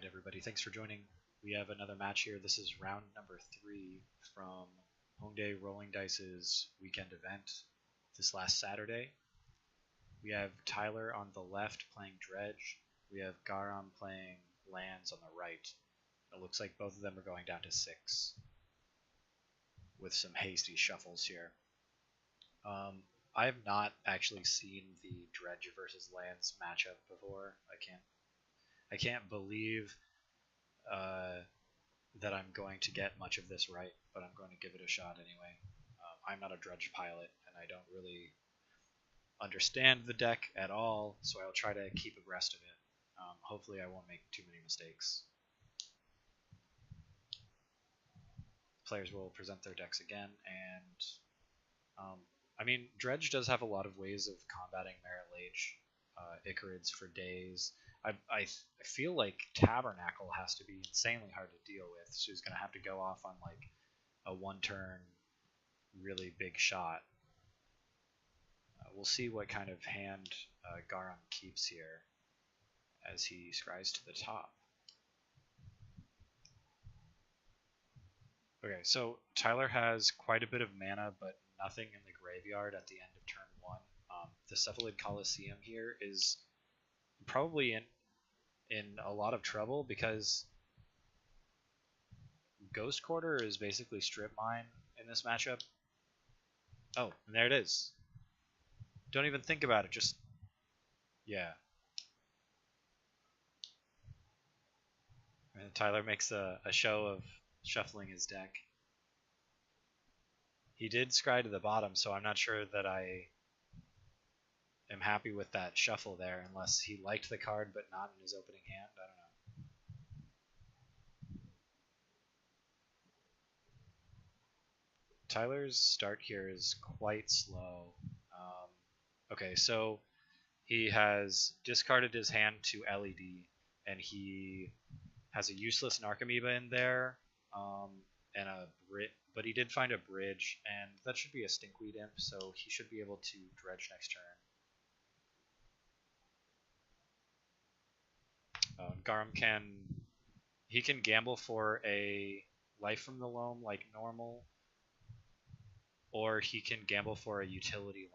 Alright everybody, thanks for joining. We have another match here. This is round number 3 from Hongdae Rolling Dice's weekend event this last Saturday. We have Tylor on the left playing Dredge. We have Garam playing lands on the right. It looks like both of them are going down to 6 with some hasty shuffles here. I have not actually seen the Dredge versus lands matchup before. I can't believe that I'm going to get much of this right, but I'm going to give it a shot anyway. I'm not a Dredge pilot, and I don't really understand the deck at all, so I'll try to keep abreast of it. Hopefully I won't make too many mistakes. Players will present their decks again, and I mean, Dredge does have a lot of ways of combating Merit Lage, Icarids for days. I feel like Tabernacle has to be insanely hard to deal with. She's going to have to go off on like a one-turn really big shot. We'll see what kind of hand Garam keeps here as he scries to the top. Okay, so Tylor has quite a bit of mana, but nothing in the graveyard at the end of turn 1. The Cephalid Coliseum here is probably in a lot of trouble because Ghost Quarter is basically strip mine in this matchup. Oh, and there it is. Don't even think about it, just yeah. And Tylor makes a show of shuffling his deck. He did scry to the bottom, so I'm not sure that I am happy with that shuffle there, unless he liked the card but not in his opening hand. I don't know. Tylor's start here is quite slow. Okay, so he has discarded his hand to LED, and he has a useless Narcomoeba in there, and but he did find a bridge, and that should be a Stinkweed Imp, so he should be able to Dredge next turn. Garam can gamble for a Life from the Loam like normal, or he can gamble for a utility land.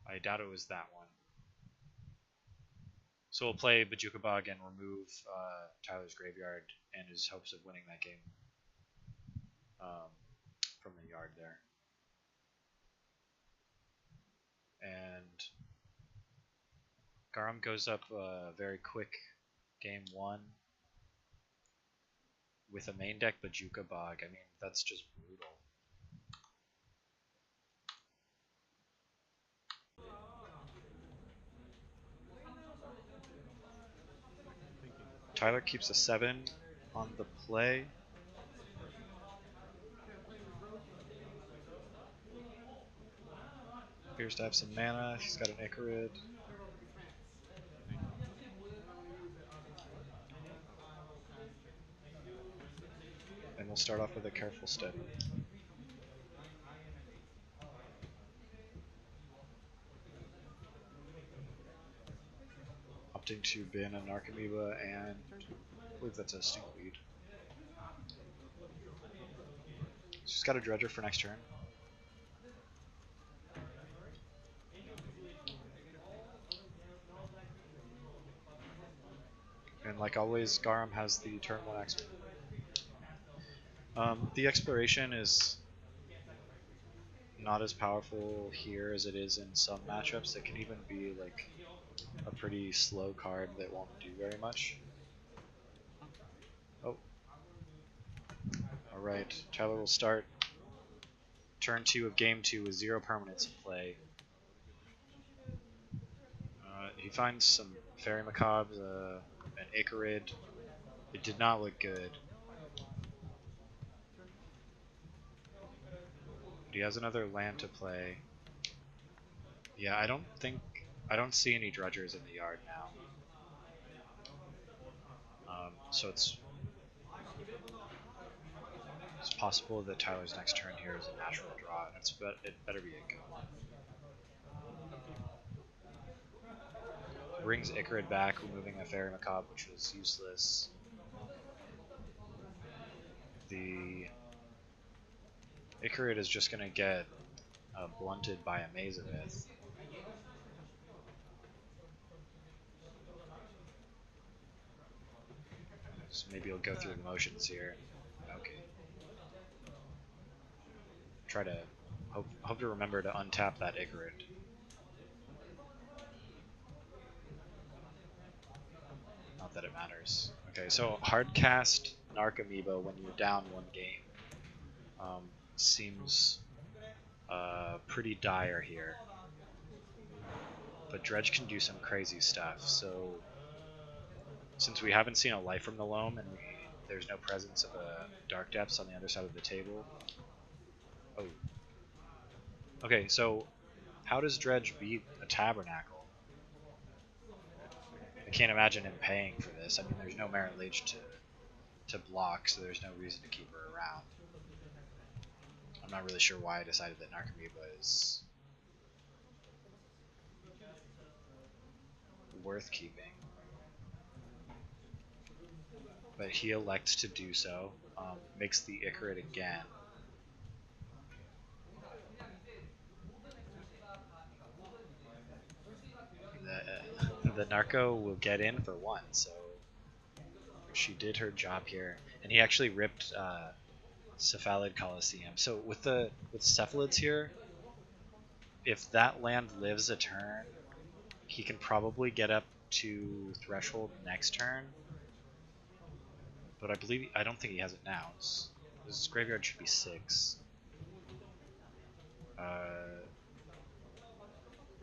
I doubt it was that one. So we'll play Bojuka Bog and remove Tylor's graveyard and his hopes of winning that game from the yard there. And Garam goes up very quick game 1 with a main deck Bojuka Bog. I mean, that's just brutal. Tylor keeps a 7 on the play. Appears to have some mana. He's got an Icarid. And we'll start off with a Careful Steady. Opting to bin a Narcomoeba, and I believe that's a Stinkweed. She's got a Dredger for next turn. And like always, Garam has the turn 1 exp. The Exploration is not as powerful here as it is in some matchups. It can even be like a pretty slow card that won't do very much. Oh. Alright, Tylor will start turn 2 of game 2 with 0 permanents in play. He finds some Fairy Macabres, an Icarid. It did not look good. But he has another land to play. Yeah, I don't see any Dredgers in the yard now. So It's possible that Tyler's next turn here is a natural draw, and it better be a good one. Brings Icarid back, removing a Fairy Macabre, which was useless. The Icarid is just going to get blunted by a Mazavith. So maybe he'll go through the motions here. Okay. Try to hope to remember to untap that Icarid. Not that it matters. Okay, so hardcast Narcomoeba when you're down one game seems pretty dire here. But Dredge can do some crazy stuff, so since we haven't seen a Life from the Loam and there's no presence of a Dark Depths on the other side of the table. Oh. Okay, so how does Dredge beat a Tabernacle? I can't imagine him paying for this. I mean, there's no Merit Lage to block, so there's no reason to keep her around. I'm not really sure why I decided that Narcomoeba is worth keeping. But he elects to do so. Makes the Icarid again. The Narco will get in for one, so she did her job here. And he actually ripped Cephalid Coliseum. So with Cephalids here, if that land lives a turn, he can probably get up to Threshold next turn. But I don't think he has it now. His graveyard should be 6.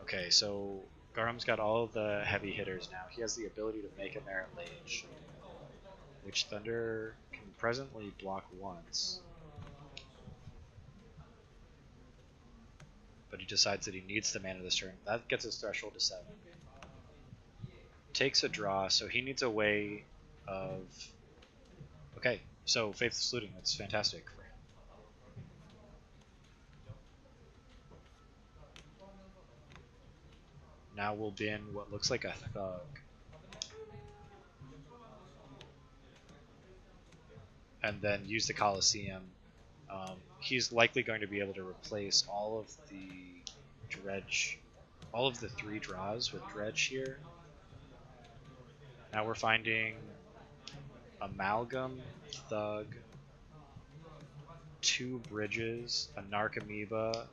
Okay, so Garam's got all of the heavy hitters now. He has the ability to make a Merit Lage, which Thunder can presently block once. But he decides that he needs the mana this turn. That gets his threshold to 7. Takes a draw, so he needs a way of... Okay, so Faithless Looting, that's fantastic for him. Now we'll bin what looks like a Thug. And then use the Coliseum. He's likely going to be able to replace all of the Dredge, all of the 3 draws with Dredge here. Now we're finding Amalgam, Thug, 2 Bridges, a Narcomoeba,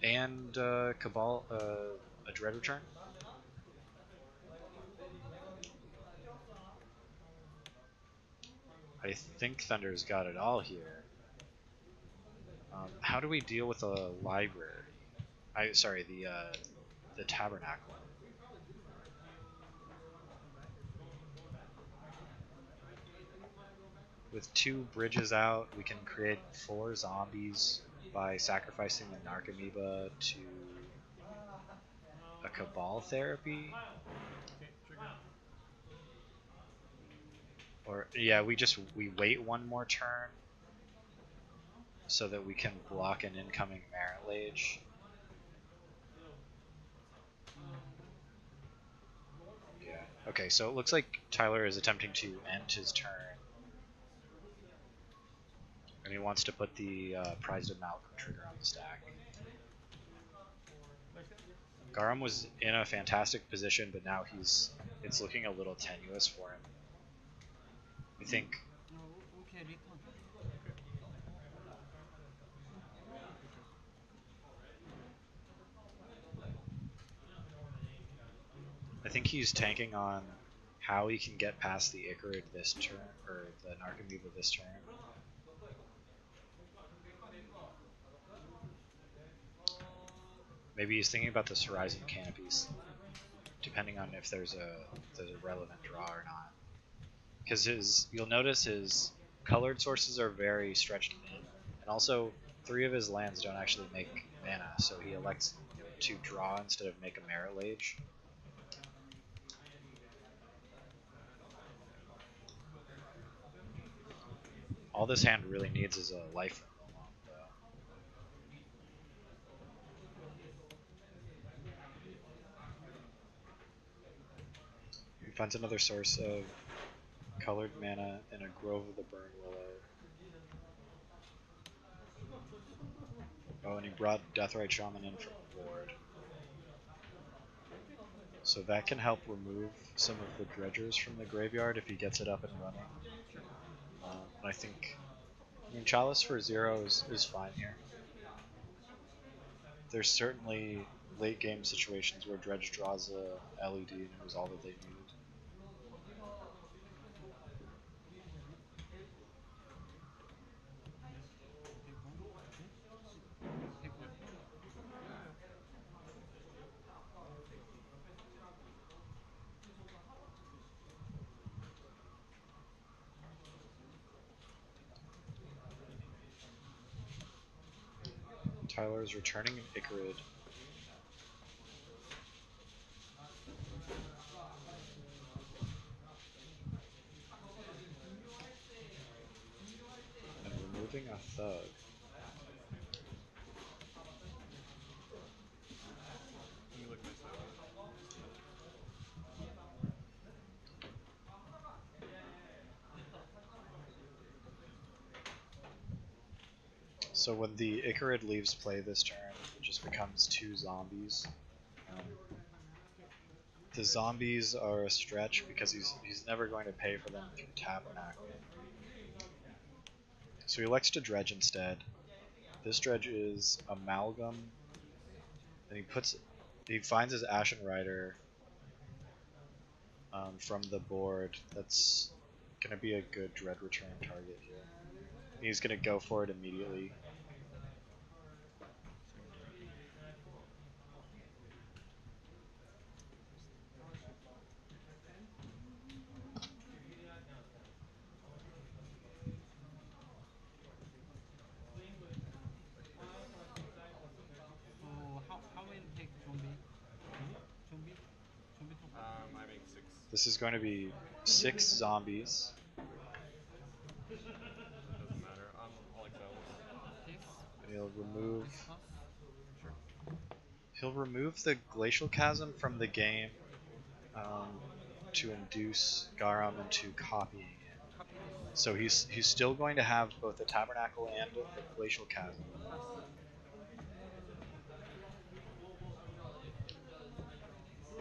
and Cabal, a Dread Return. I think Thunder's got it all here. How do we deal with a library? Sorry, the Tabernacle. With 2 Bridges out, we can create 4 zombies by sacrificing the Narcomoeba to a Cabal Therapy. Or yeah, we wait one more turn so that we can block an incoming Merit Lage. Yeah. Okay, so it looks like Tylor is attempting to end his turn. And he wants to put the Prized Amalgam trigger on the stack. Garam was in a fantastic position, but now it's looking a little tenuous for him. I think he's tanking on how he can get past the Icarid this turn, or the Narcomoeba this turn. Maybe he's thinking about the Horizon Canopies, depending on if there's a relevant draw or not. Because you'll notice his colored sources are very stretched mid, and also 3 of his lands don't actually make mana, so he elects to draw instead of make a Merit Lage. All this hand really needs is a life removal, though. He finds another source of colored mana in a Grove of the Burn Willow. Oh, and he brought Deathrite Shaman in from the board. So that can help remove some of the dredgers from the graveyard if he gets it up and running. And I mean, Chalice for 0 is fine here. There's certainly late game situations where Dredge draws a LED and it was all that they needed. Tylor is returning an Icarid. And removing a Thug. So when the Icarid leaves play this turn, it just becomes 2 zombies. The zombies are a stretch because he's never going to pay for them through Tabernacle. So he elects to Dredge instead. This Dredge is Amalgam. And he finds his Ashen Rider from the board. That's gonna be a good Dread return target here. He's gonna go for it immediately. This is going to be 6 zombies. He'll remove the Glacial Chasm from the game to induce Garam into copying it. So he's still going to have both the Tabernacle and the Glacial Chasm.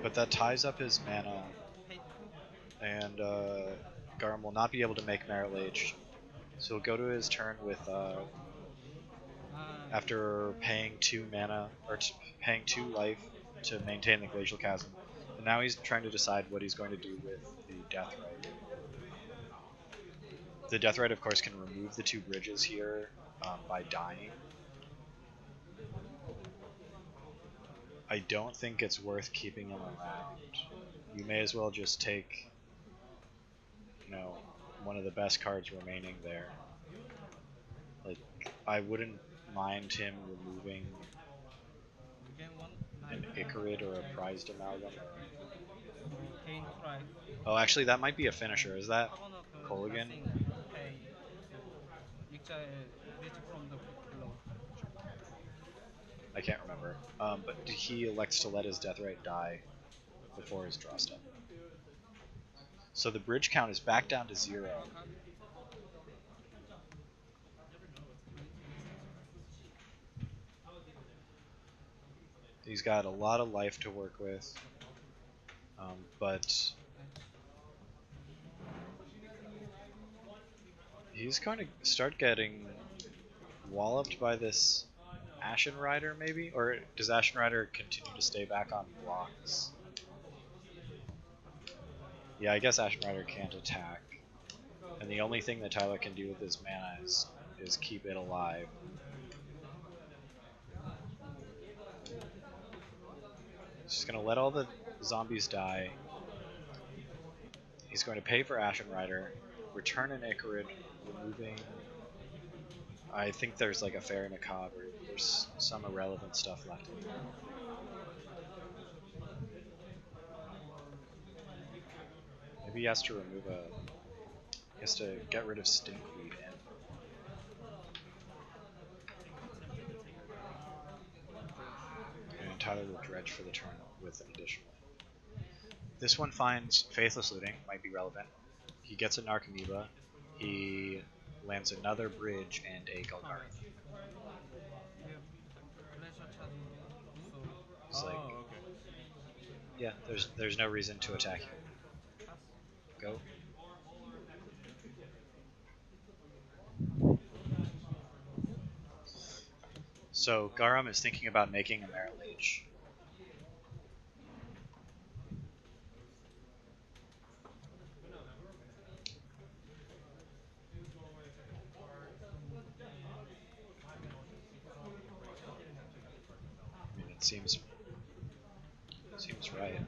But that ties up his mana, and Garam will not be able to make Merit Lage. So he'll go to his turn with, after paying 2 mana, or paying 2 life to maintain the Glacial Chasm. And now he's trying to decide what he's going to do with the Deathrite. The Deathrite, of course, can remove the 2 bridges here by dying. I don't think it's worth keeping him around. You may as well just take, one of the best cards remaining there. Like, I wouldn't mind him removing an Icarid or a Prized Amalgam. Oh, actually, that might be a finisher. Is that Kolaghan? I can't remember. But he elects to let his Deathrite die before his draw step. So the bridge count is back down to 0. He's got a lot of life to work with, but he's going to start getting walloped by this Ashen Rider, maybe? Or does Ashen Rider continue to stay back on blocks? Yeah, I guess Ashen Rider can't attack. And the only thing that Tylor can do with his mana is keep it alive. He's just going to let all the zombies die. He's going to pay for Ashen Rider, return an Icarid, removing... I think there's like a Fairy Macabre. There's some irrelevant stuff left in there. Maybe he has to remove he has to get rid of Stinkweed in. Tylor will dredge for the turn with an additional. This one finds Faithless Looting, might be relevant. He gets a Narcomoeba. He lands another bridge and a Garam. It's like, yeah, there's no reason to attack here. Go. So Garam is thinking about making a Merit Lage. I mean, it seems right.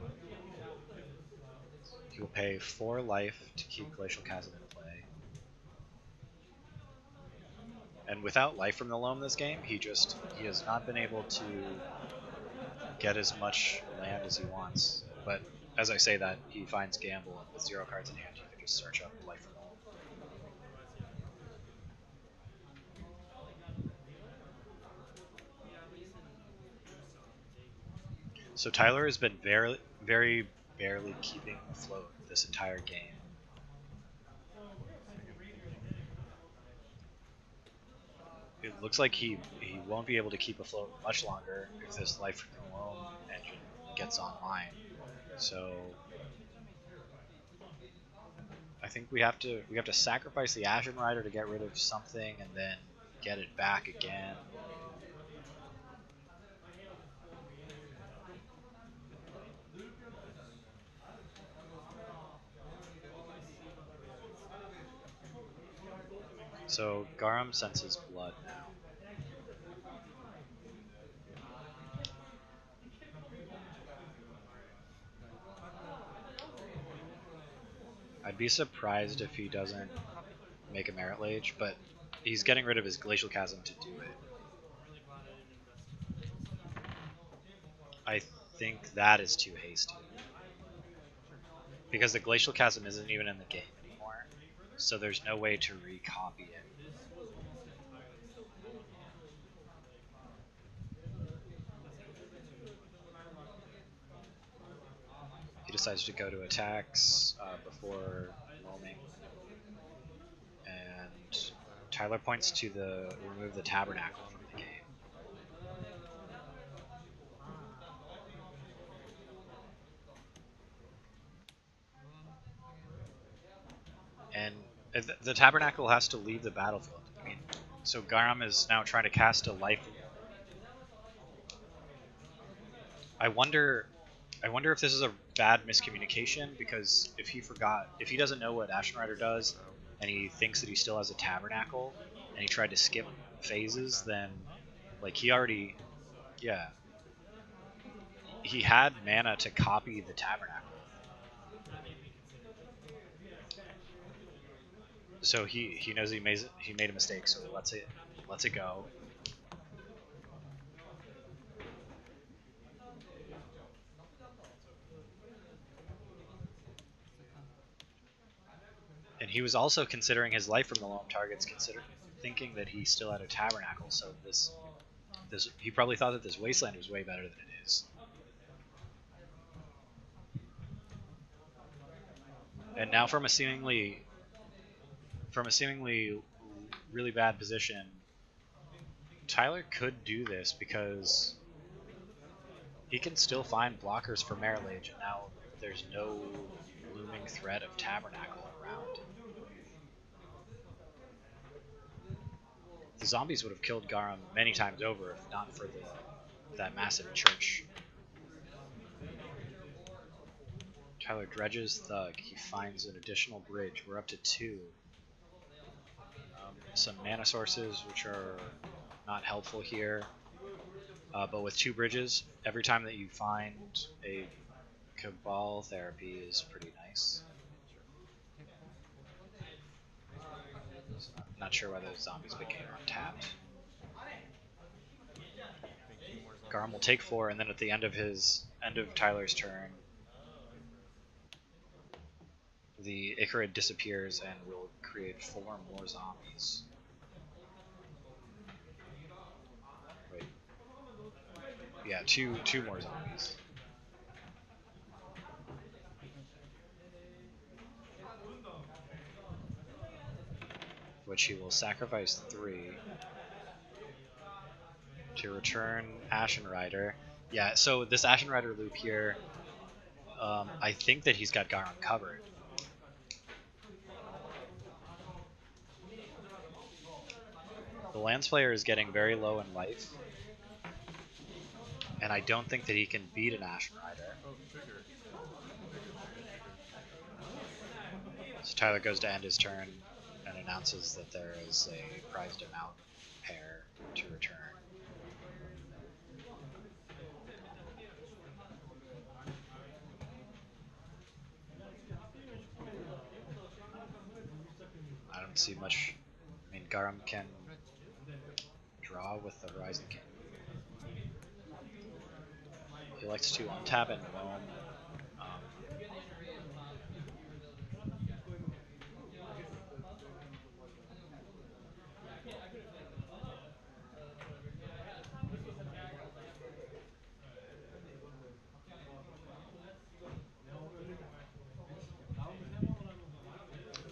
He will pay 4 life to keep Glacial Chasm in play. And without life from the loam this game, he has not been able to get as much land as he wants. But as I say that, he finds Gamble, and with 0 cards in hand, you can just search up life from the loam. So Tylor has been very barely keeping afloat this entire game. It looks like he won't be able to keep afloat much longer if this life from the loam engine gets online. So I think we have to sacrifice the Ashen Rider to get rid of something and then get it back again. So Garam senses blood now. I'd be surprised if he doesn't make a Merit Lage, but he's getting rid of his Glacial Chasm to do it. I think that is too hasty. Because the Glacial Chasm isn't even in the game anymore, so there's no way to recopy it. He decides to go to attacks before roaming. And Tylor points to remove the Tabernacle from the game. And the Tabernacle has to leave the battlefield. I mean, so Garam is now trying to cast a life. I wonder if this is a bad miscommunication, because if he doesn't know what Ashen Rider does, and he thinks that he still has a Tabernacle, and he tried to skip phases, then like he had mana to copy the Tabernacle. So he knows he made a mistake, so he lets it go. And he was also considering his life from the loam targets, thinking that he still had a Tabernacle. So he probably thought that this Wasteland was way better than it is. And now from a seemingly really bad position, Tylor could do this because he can still find blockers for Merit Lage, and now there's no looming threat of Tabernacle around. The zombies would have killed Garam many times over if not for that massive church. Tylor dredges Thug. He finds an additional bridge. We're up to 2. Some mana sources, which are not helpful here. But with 2 bridges, every time that you find a Cabal therapy is pretty nice. Not sure whether the zombies became untapped. Garam will take 4, and then at the end of Tylor's turn, the Icarid disappears and will create 4 more zombies. Wait. yeah, two more zombies. Which he will sacrifice 3 to return Ashen Rider. Yeah, so this Ashen Rider loop here, I think that he's got Garam covered. The Lance player is getting very low in life, and I don't think that he can beat an Ashen Rider. Oh, trigger. So Tylor goes to end his turn and announces that there is a prized amount pair to return. I don't see much. I mean, Garam can draw with the Horizon King. He likes to untap and roam.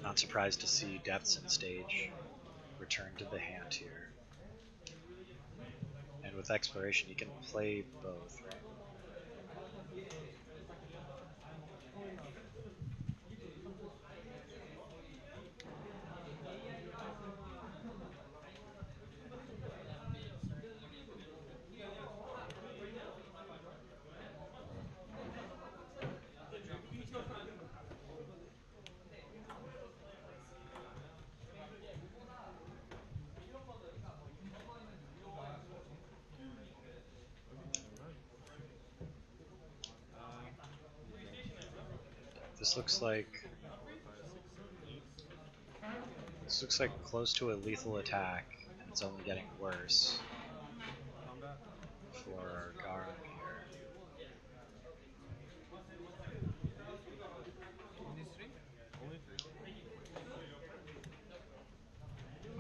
Not surprised to see Depths and Stage return to the hand here. And with Exploration, you can play both, right? This looks like close to a lethal attack, and it's only getting worse for Garam here.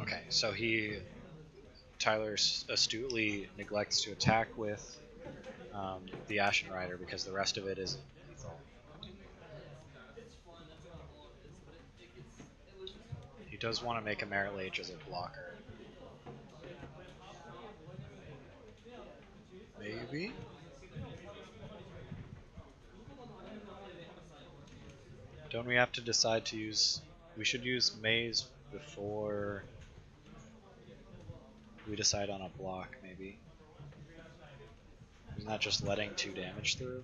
Okay, so Tylor astutely neglects to attack with the Ashen Rider because the rest of it isn't lethal. He does want to make a Merit Lage as a blocker. Maybe? Don't we have to decide to use... We should use Maze before we decide on a block, maybe. Isn't that just letting 2 damage through?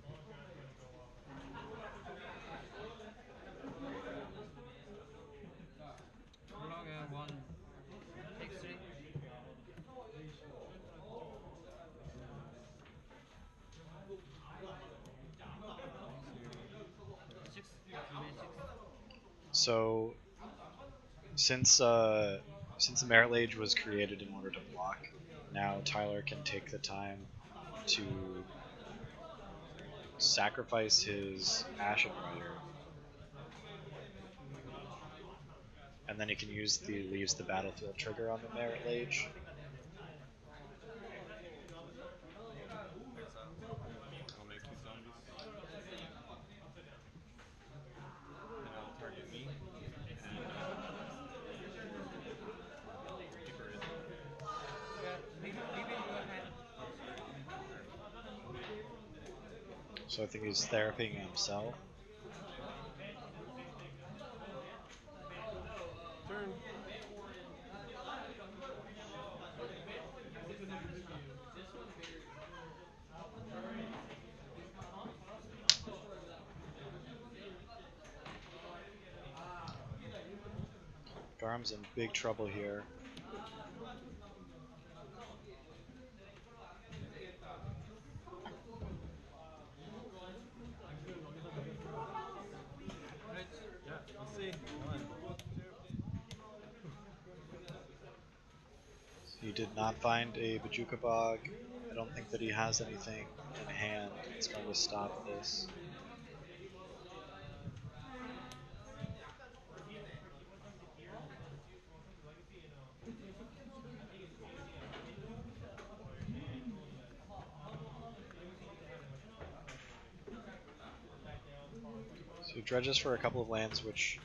So, since the Merit Lage was created in order to block, now Tylor can take the time to sacrifice his Ashen Rider, and then he can use the leaves the battlefield trigger on the Merit Lage. I'll make 2 zombies. And I'll target me. And keeper it. So I think he's therapying himself. Turn. Garam's in big trouble here. Yeah, we'll see. Come on. He did not find a Bajuka Bog. I don't think that he has anything in hand that's going to stop this. dredges for a couple of lands which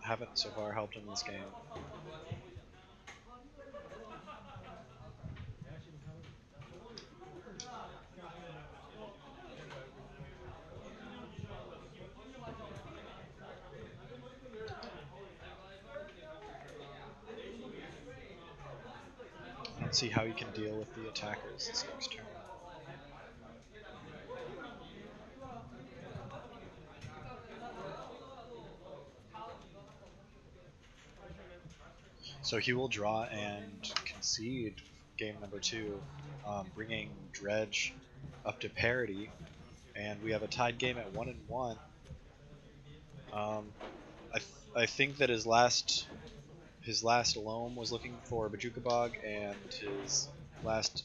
haven't so far helped in this game. I don't see how you can deal with the attackers this next turn. So he will draw and concede game number 2, bringing Dredge up to parity, and we have a tied game at 1-1. I think that his last loam was looking for Bajuka Bog, and his last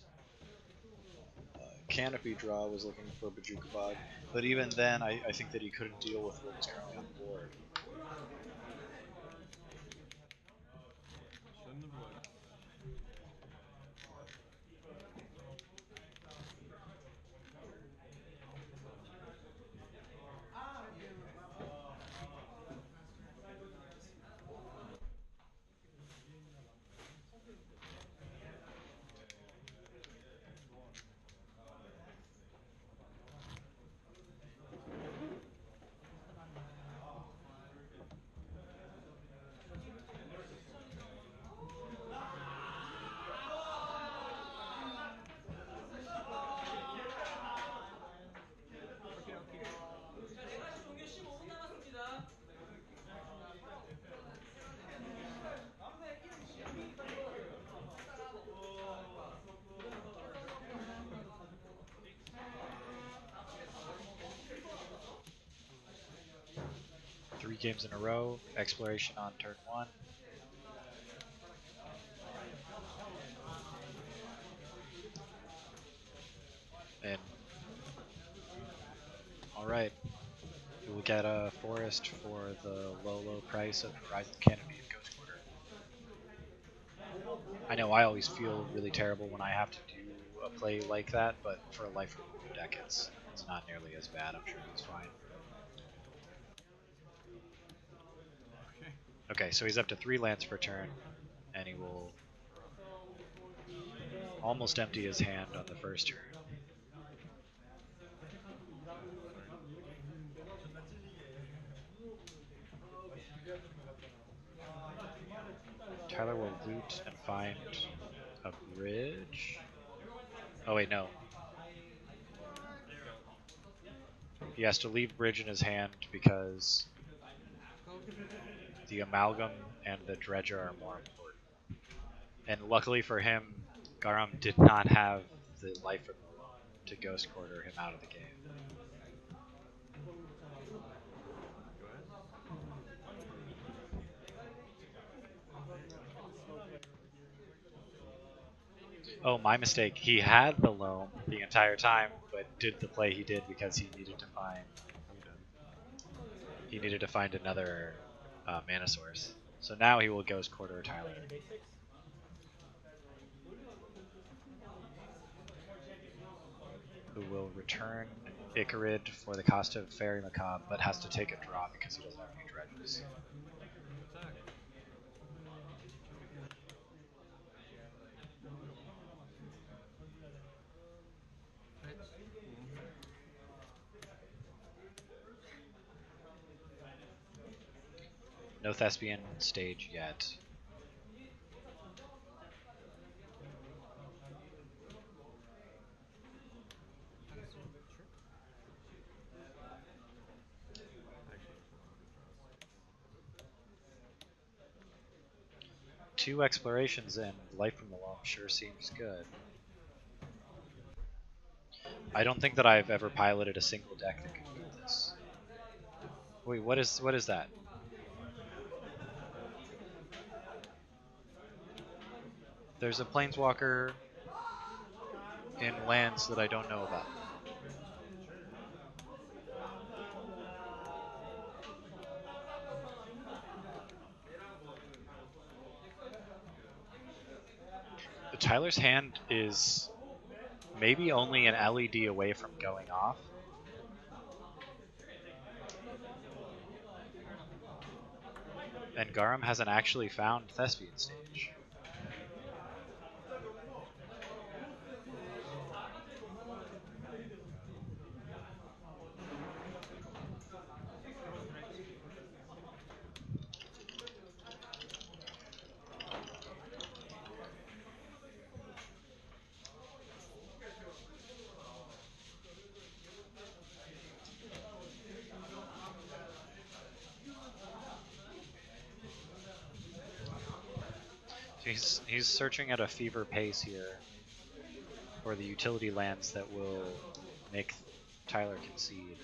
canopy draw was looking for Bajuka Bog. But even then, I think that he couldn't deal with what was currently on the board. Three games in a row, exploration on turn 1. And alright, we will get a forest for the low price of Horizon Canopy and Ghost Quarter. I know I always feel really terrible when I have to do a play like that, but for a life removal deck it's not nearly as bad. I'm sure he's fine. Okay, so he's up to 3 lands per turn, and he will almost empty his hand on the first turn. Tylor will loot and find a bridge. Oh wait, no. He has to leave bridge in his hand because the amalgam and the dredger are more important. And luckily for him, Garam did not have the life removal to ghost quarter him out of the game. Oh, my mistake. He had the loam the entire time, but did the play he did because he needed to find another mana source. So now he will ghost quarter Tylor, who will return Icarid for the cost of Fairy Macabre, but has to take a draw because he doesn't have any dredges. No Thespian stage yet. Two explorations and Life from the Loam sure seems good. I don't think that I've ever piloted a single deck that could beat this. Wait, what is that? There's a planeswalker in lands that I don't know about. Tyler's hand is maybe only an LED away from going off. And Garam hasn't actually found Thespian Stage. He's searching at a fever pace here for the utility lands that will make Tylor concede.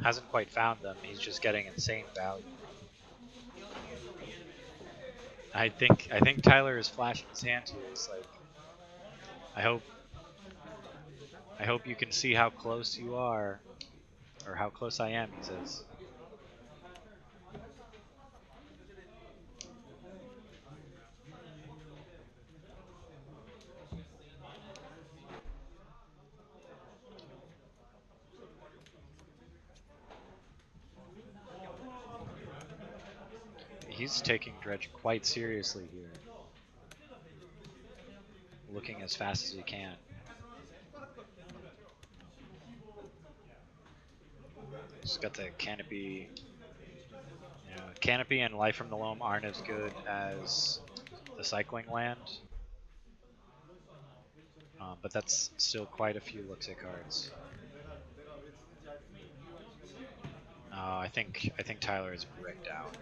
Hasn't quite found them. He's just getting insane value. I think Tylor is flashing his hand here. He's like, I hope you can see how close you are, or how close I am. He says. He's taking Dredge quite seriously here, looking as fast as he can. He's got the canopy. Canopy and Life from the Loam aren't as good as the cycling land, but that's still quite a few looks at cards. I think Tylor is bricked out.